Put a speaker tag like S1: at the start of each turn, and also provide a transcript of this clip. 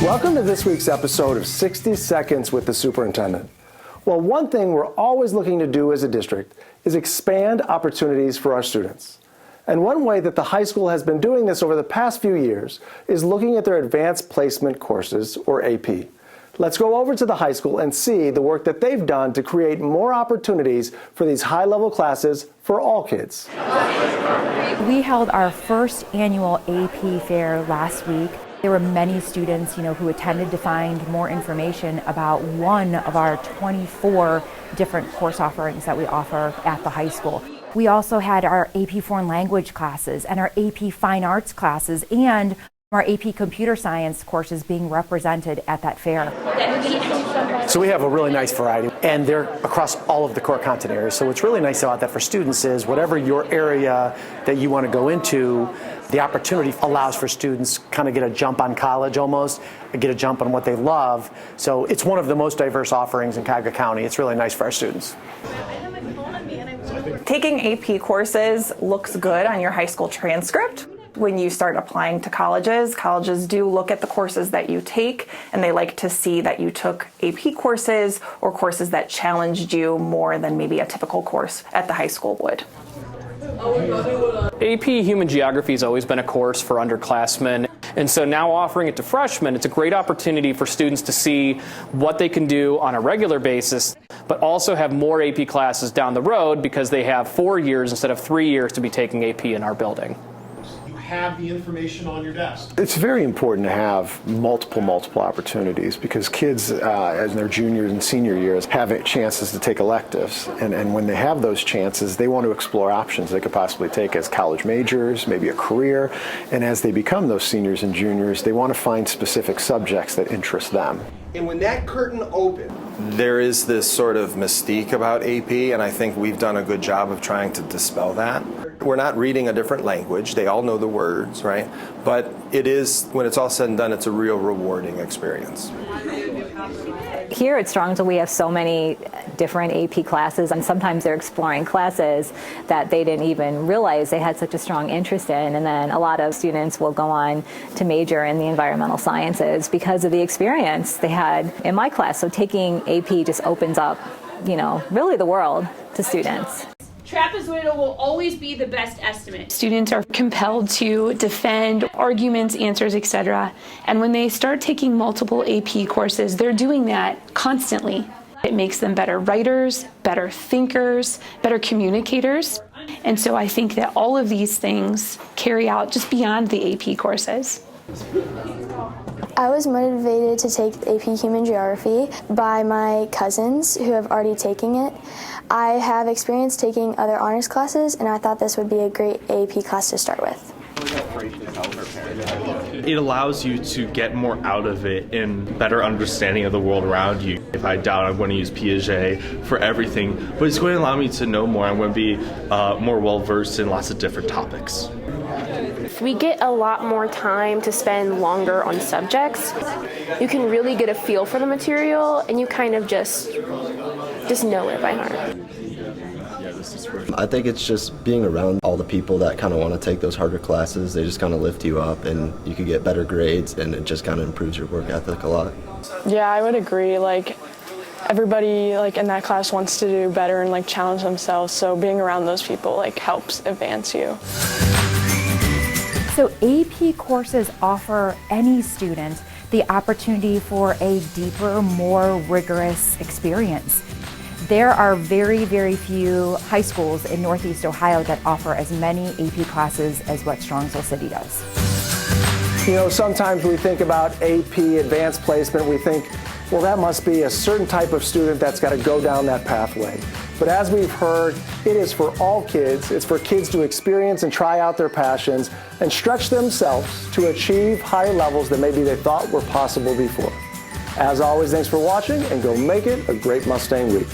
S1: Welcome to this week's episode of 60 Seconds with the Superintendent. Well, one thing we're always looking to do as a district is expand opportunities for our students. And one way that the high school has been doing this over the past few years is looking at their advanced placement courses, or AP. Let's go over to the high school and see the work that they've done to create more opportunities for these high-level classes for all kids.
S2: We held our first annual AP fair last week. There were many students, who attended to find more information about one of our 24 different course offerings that we offer at the high school. We also had our AP Foreign Language classes and our AP Fine Arts classes and our AP Computer Science courses being represented at that fair.
S3: So we have a really nice variety, and they're across all of the core content areas. So what's really nice about that for students is whatever your area that you want to go into, the opportunity allows for students kind of get a jump on college almost, get a jump on what they love. So it's one of the most diverse offerings in Cuyahoga County. It's really nice for our students.
S4: Taking AP courses looks good on your high school transcript. When you start applying to colleges do look at the courses that you take, and they like to see that you took AP courses or courses that challenged you more than maybe a typical course at the high school would.
S5: AP Human Geography has always been a course for underclassmen, and so now offering it to freshmen, it's a great opportunity for students to see what they can do on a regular basis, but also have more AP classes down the road because they have 4 years instead of 3 years to be taking AP in our building.
S6: Have the information on your desk.
S1: It's very important to have multiple opportunities because kids as their juniors and senior years have chances to take electives, and when they have those chances they want to explore options they could possibly take as college majors, maybe a career, and as they become those seniors and juniors they want to find specific subjects that interest them.
S6: And when that curtain opened,
S7: there is this sort of mystique about AP, and I think we've done a good job of trying to dispel that. We're not reading a different language. They all know the words, right? But it is, when it's all said and done, it's a real rewarding experience.
S8: Here at Strongsville, we have so many different AP classes, and sometimes they're exploring classes that they didn't even realize they had such a strong interest in, and then a lot of students will go on to major in the environmental sciences because of the experience they had in my class. So taking AP just opens up, really the world to students.
S9: Trapezoidal will always be the best estimate.
S10: Students are compelled to defend arguments, answers, etc. And when they start taking multiple AP courses, they're doing that constantly. It makes them better writers, better thinkers, better communicators. And so I think that all of these things carry out just beyond the AP courses.
S11: I was motivated to take AP Human Geography by my cousins who have already taken it. I have experience taking other honors classes, and I thought this would be a great AP class to start with.
S12: It allows you to get more out of it and better understanding of the world around you. If I doubt, I'm going to use Piaget for everything, but it's going to allow me to know more. I'm going to be more well-versed in lots of different topics.
S13: We get a lot more time to spend longer on subjects. You can really get a feel for the material, and you kind of just know it by heart.
S14: I think it's just being around all the people that kind of want to take those harder classes. They just kind of lift you up, and you can get better grades, and it just kind of improves your work ethic a lot.
S15: Yeah, I would agree. Everybody in that class wants to do better and challenge themselves, so being around those people helps advance you.
S2: So AP courses offer any student the opportunity for a deeper, more rigorous experience. There are very, very few high schools in Northeast Ohio that offer as many AP classes as what Strongsville City does.
S1: Sometimes we think about AP advanced placement, we think, well, that must be a certain type of student that's got to go down that pathway. But as we've heard, it is for all kids. It's for kids to experience and try out their passions and stretch themselves to achieve higher levels than maybe they thought were possible before. As always, thanks for watching, and go make it a great Mustang week.